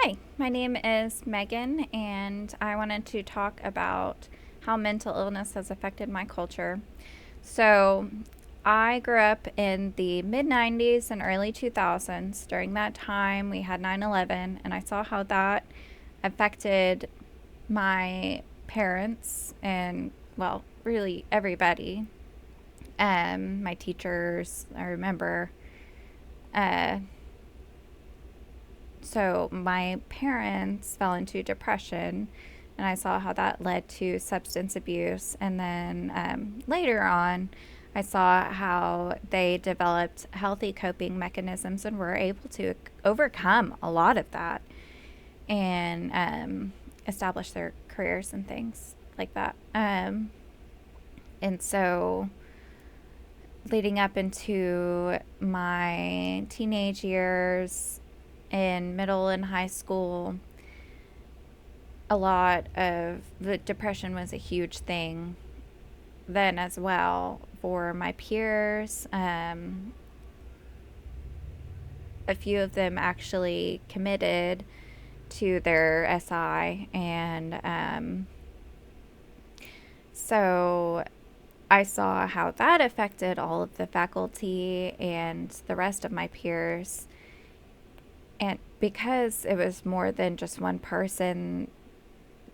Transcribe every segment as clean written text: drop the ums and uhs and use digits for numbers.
Hi, my name is Megan, and I wanted to talk about how mental illness has affected my culture. So, I grew up in the mid 90s and early 2000s. During that time, we had 9/11, and I saw how that affected my parents and, well, really everybody. My teachers, I remember. Uh, So my parents fell into depression, and I saw how that led to substance abuse. And then later on, I saw how they developed healthy coping mechanisms and were able to overcome a lot of that and establish their careers and things like that. And so leading up into my teenage years in middle and high school, a lot of the depression was a huge thing then as well for my peers. A few of them actually committed to their SI, and so I saw how that affected all of the faculty and the rest of my peers. And because it was more than just one person,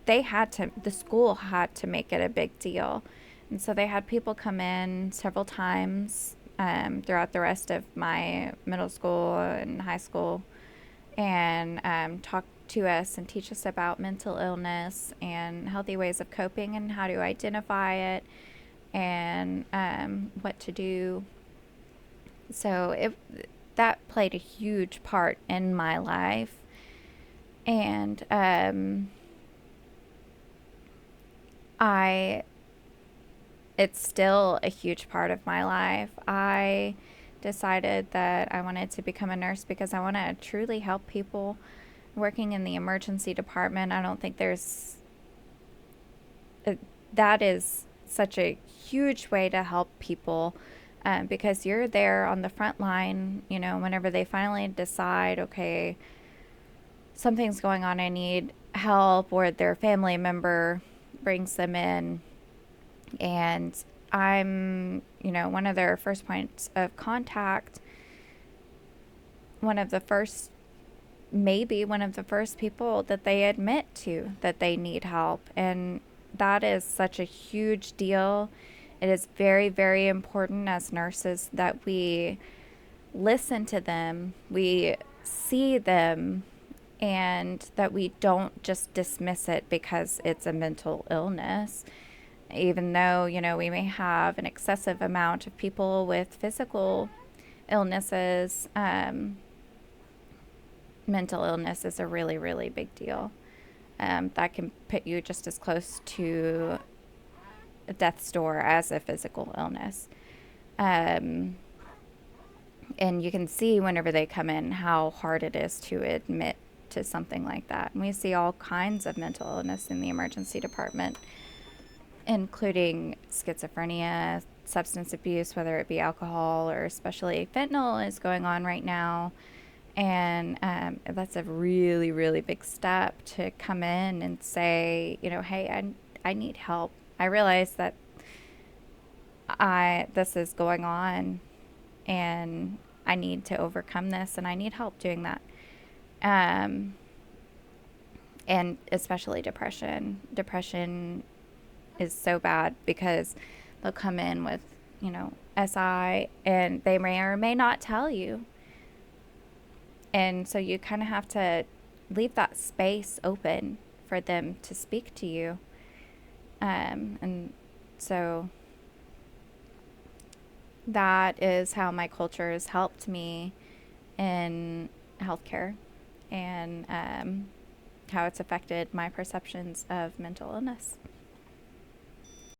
the school had to make it a big deal. And so they had people come in several times throughout the rest of my middle school and high school and talk to us and teach us about mental illness and healthy ways of coping and how to identify it and what to do. So that played a huge part in my life. And I it's still a huge part of my life. I decided that I wanted to become a nurse because I want to truly help people working in the emergency department. I don't think uh, that is such a huge way to help people because you're there on the front line, whenever they finally decide, okay, something's going on, I need help, or their family member brings them in, and I'm, one of their first points of contact, one of the first, maybe one of the first people that they admit to that they need help. And that is such a huge deal. It is very, very important as nurses that we listen to them, we see them, and that we don't just dismiss it because it's a mental illness. Even though, we may have an excessive amount of people with physical illnesses, mental illness is a really, really big deal. That can put you just as close to death's door as a physical illness. And you can see whenever they come in how hard it is to admit to something like that. And we see all kinds of mental illness in the emergency department, including schizophrenia, substance abuse, whether it be alcohol or especially fentanyl is going on right now. And that's a really, really big step to come in and say, hey, I need help. I realize that this is going on and I need to overcome this and I need help doing that. And especially depression. Depression is so bad because they'll come in with, SI, and they may or may not tell you. And so you kind of have to leave that space open for them to speak to you. And so that is how my culture has helped me in healthcare and how it's affected my perceptions of mental illness.